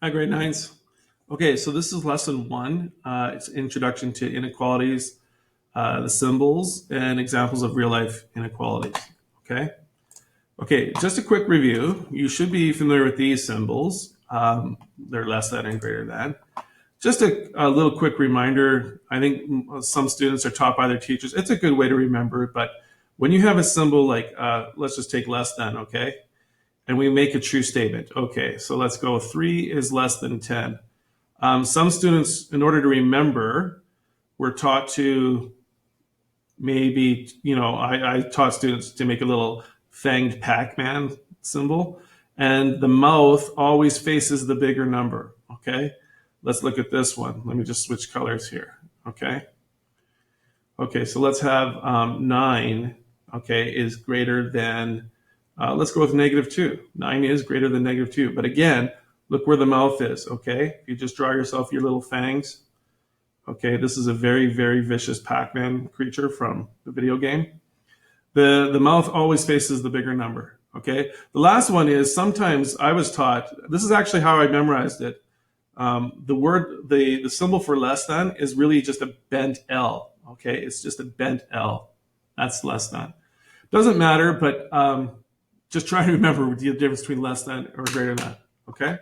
Hi, grade nines. Okay, so this is lesson one. It's Introduction to Inequalities, the symbols, and examples of real life inequalities. Okay? Okay, just a quick review. You should be familiar with these symbols. They're less than and greater than. Just a little quick reminder. I think some students are taught by their teachers. It's a good way to remember, but when you have a symbol like, let's just take less than, okay? And we make a true statement. Okay, so let's go 3 is less than 10. Some students, in order to remember, were taught to maybe, I taught students to make a little fanged Pac-Man symbol, and the mouth always faces the bigger number, okay? Let's look at this one. Let me just switch colors here, okay? Okay, so let's have 9, okay, is greater than, let's go with -2. 9 is greater than -2. But again, look where the mouth is, okay? If you just draw yourself your little fangs, okay, this is a very, very vicious Pac-Man creature from the video game. The mouth always faces the bigger number, okay? The last one is sometimes I was taught, this is actually how I memorized it. The symbol for less than is really just a bent L, okay? It's just a bent L. That's less than. Doesn't matter, but just try to remember the difference between less than or greater than, okay?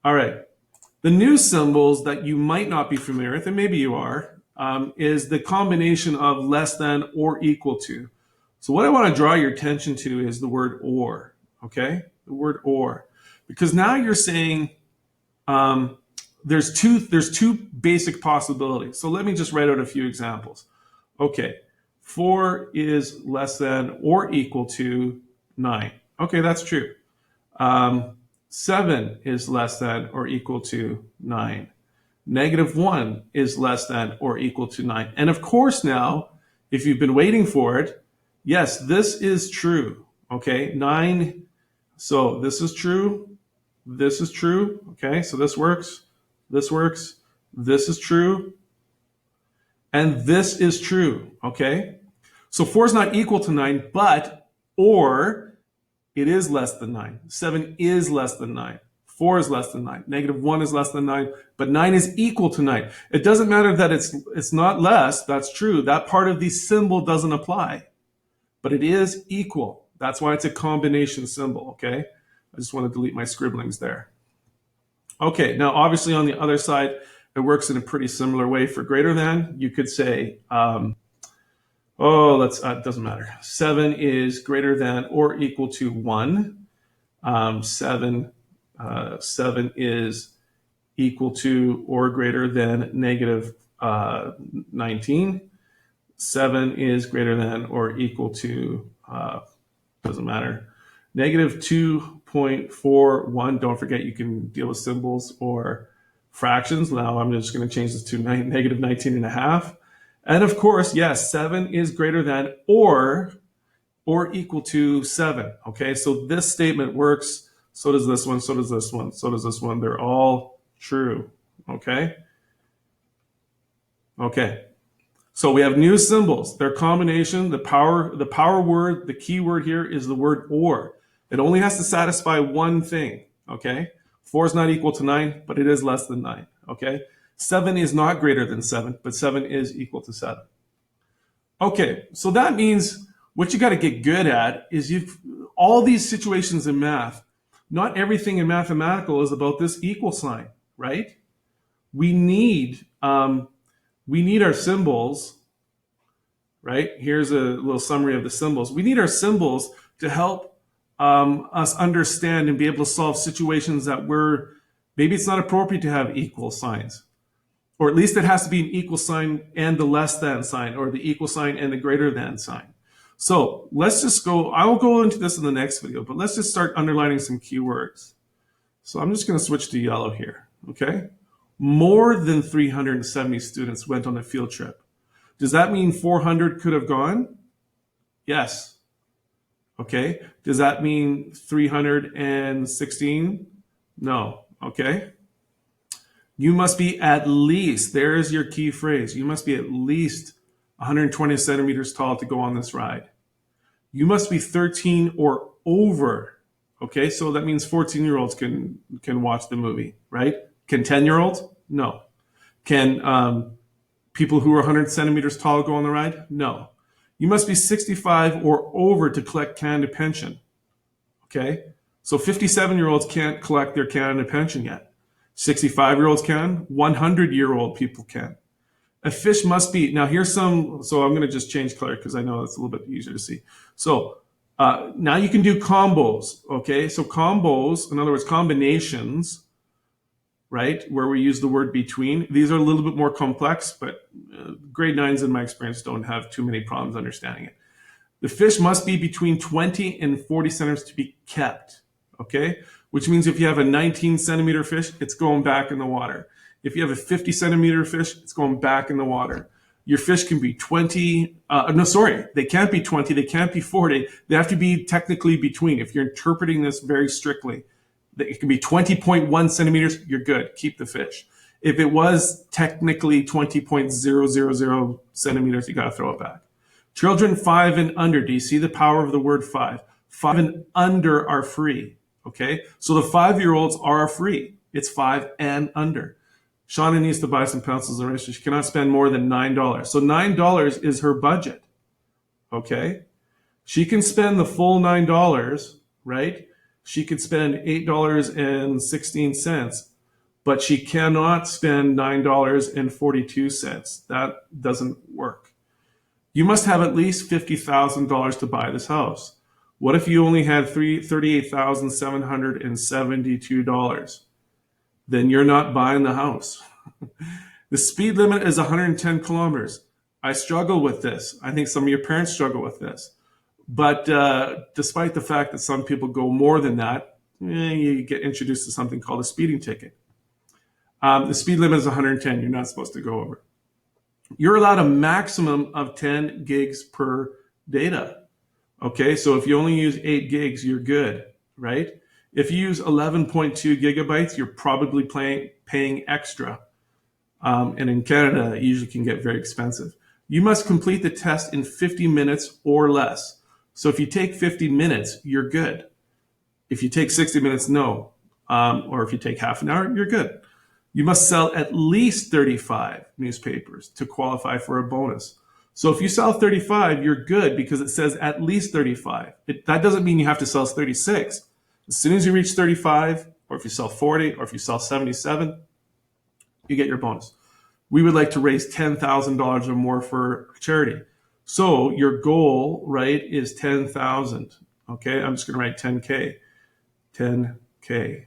All right. The new symbols that you might not be familiar with, and maybe you are, is the combination of less than or equal to. So what I want to draw your attention to is the word or, okay? The word or. Because now you're saying there's two basic possibilities. So let me just write out a few examples. Okay, 4 is less than or equal to 9. Okay, that's true. 7 is less than or equal to 9. -1 is less than or equal to 9. And of course now, if you've been waiting for it, yes, this is true. Okay, 9, so this is true. This is true. Okay, so this works. This works. This is true. And this is true. Okay, so 4 is not equal to 9, but or it is less than 9. 7 is less than 9. 4 is less than 9. -1 is less than 9, but 9 is equal to 9. It doesn't matter that it's not less. That's true. That part of the symbol doesn't apply, but it is equal. That's why it's a combination symbol, okay? I just want to delete my scribblings there. Okay, now obviously on the other side, it works in a pretty similar way for greater than. You could say, it doesn't matter. 7 is greater than or equal to 1. 7 is equal to or greater than -19. 7 is greater than or equal to, doesn't matter, -2.41. Don't forget you can deal with symbols or fractions. Now I'm just going to change this to -19.5. And of course, yes, 7 is greater than or equal to 7. Okay, so this statement works. So does this one, so does this one, so does this one. They're all true. Okay? Okay. So we have new symbols. Their combination, the power word, the key word here is the word or. It only has to satisfy one thing. Okay? 4 is not equal to 9, but it is less than 9. Okay? 7 is not greater than 7, but 7 is equal to 7. Okay, so that means what you got to get good at is all these situations in math, not everything in mathematical is about this equal sign, right? We need our symbols, right? Here's a little summary of the symbols. We need our symbols to help us understand and be able to solve situations that maybe it's not appropriate to have equal signs. Or at least it has to be an equal sign and the less than sign, or the equal sign and the greater than sign. So let's just go, I'll go into this in the next video, but let's just start underlining some keywords. So I'm just going to switch to yellow here, okay? More than 370 students went on a field trip. Does that mean 400 could have gone? Yes. Okay. Does that mean 316? No. Okay. You must be at least, there's your key phrase, you must be at least 120 centimeters tall to go on this ride. You must be 13 or over Okay, so that means 14-year-olds can watch the movie, right? Can 10-year-olds? No. Can people who are 100 centimeters tall go on the ride? No. You must be 65 or over to collect Canada pension. Okay, so 57-year-olds can't collect their Canada pension yet. 65-year-olds can. 100-year-old people can. A fish must be, now here's some, so I'm going to just change color because I know it's a little bit easier to see. So now you can do combos, okay? So combos, in other words, combinations, right, where we use the word between. These are a little bit more complex, but grade 9s in my experience don't have too many problems understanding it. The fish must be between 20 and 40 centimeters to be kept, okay? Which means if you have a 19 centimeter fish, it's going back in the water. If you have a 50 centimeter fish, it's going back in the water. Your fish can be 20, they can't be 20, they can't be 40. They have to be technically between. If you're interpreting this very strictly, it can be 20.1 centimeters, you're good, keep the fish. If it was technically 20.000 centimeters, you gotta throw it back. Children 5 and under, do you see the power of the word 5? 5 and under are free, okay? So the 5-year-olds are free. It's 5 and under. Shauna needs to buy some pencils and erasers. She cannot spend more than $9. So $9 is her budget, okay? She can spend the full $9, right? She could spend $8.16, but she cannot spend $9.42. That doesn't work. You must have at least $50,000 to buy this house. What if you only had $38,772? Then you're not buying the house. The speed limit is 110 kilometers. I struggle with this. I think some of your parents struggle with this. But despite the fact that some people go more than that, you get introduced to something called a speeding ticket. The speed limit is 110. You're not supposed to go over. You're allowed a maximum of 10 gigs per data. Okay, so if you only use 8 gigs, you're good, right? If you use 11.2 gigabytes, you're probably paying extra. And in Canada, it usually can get very expensive. You must complete the test in 50 minutes or less. So if you take 50 minutes, you're good. If you take 60 minutes, no. Or if you take half an hour, you're good. You must sell at least 35 newspapers to qualify for a bonus. So if you sell 35, you're good because it says at least 35. That doesn't mean you have to sell 36. As soon as you reach 35, or if you sell 40, or if you sell 77, you get your bonus. We would like to raise $10,000 or more for charity. So your goal, right, is 10,000. Okay, I'm just going to write 10K. 10K.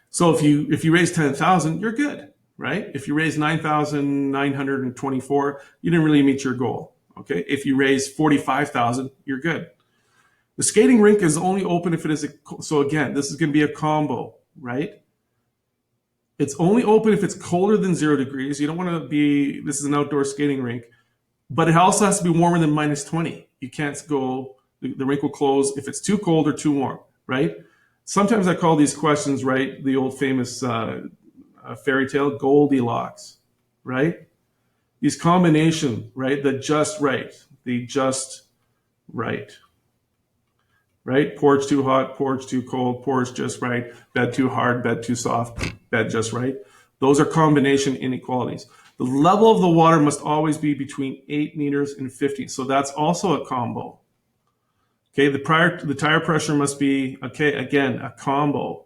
So if you raise 10,000, you're good, right? If you raise 9,924, you didn't really meet your goal. Okay, if you raise 45,000, you're good. The skating rink is only open if it is so again, this is going to be a combo, right? It's only open if it's colder than 0 degrees. You don't want to be, this is an outdoor skating rink, but it also has to be warmer than minus 20. You can't go, the rink will close if it's too cold or too warm, right? Sometimes I call these questions, right, the old famous fairy tale, Goldilocks, right? These combination, right, the just right, right? Porch too hot, porch too cold, porch just right, bed too hard, bed too soft, bed just right. Those are combination inequalities. The level of the water must always be between 8 meters and 50. So that's also a combo. Okay, the tire pressure must be, okay, again, a combo.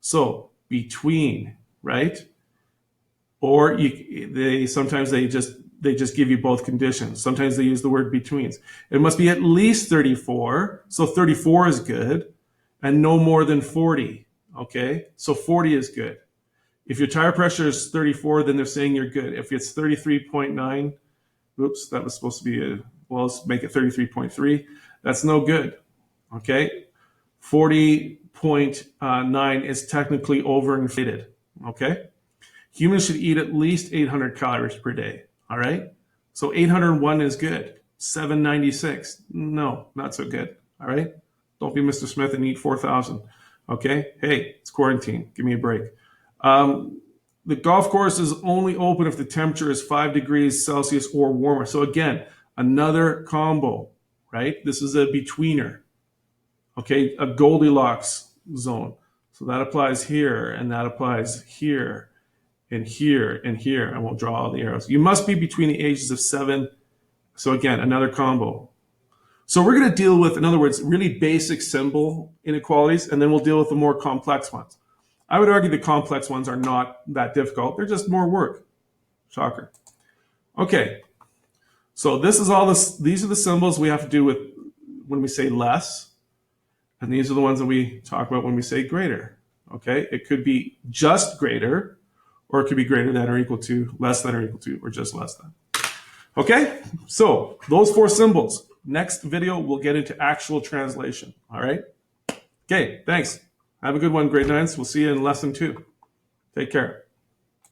So between, right? Or sometimes they just give you both conditions. Sometimes they use the word betweens. It must be at least 34. So 34 is good, and no more than 40. Okay, so 40 is good. If your tire pressure is 34, then they're saying you're good. If it's 33.9, oops, that was supposed to be let's make it 33.3. That's no good. Okay, 40.9 is technically overinflated. Okay, humans should eat at least 800 calories per day. All right, so 801 is good. 796, no, not so good. All right, don't be Mr. Smith and eat 4,000. Okay, hey, it's quarantine. Give me a break. The golf course is only open if the temperature is 5 degrees Celsius or warmer. So again, another combo, right? This is a betweener. Okay, a Goldilocks zone. So that applies here, and that applies here, and here, and here. I won't draw all the arrows. You must be between the ages of 7. So again, another combo. So we're going to deal with, in other words, really basic symbol inequalities, and then we'll deal with the more complex ones. I would argue the complex ones are not that difficult. They're just more work. Shocker. Okay, so this is all this. These are the symbols we have to do with when we say less, and these are the ones that we talk about when we say greater. Okay, it could be just greater, or it could be greater than or equal to, less than or equal to, or just less than. Okay, so those 4 symbols. Next video, we'll get into actual translation. All right? Okay, thanks. Have a good one, grade 9s. We'll see you in lesson 2. Take care.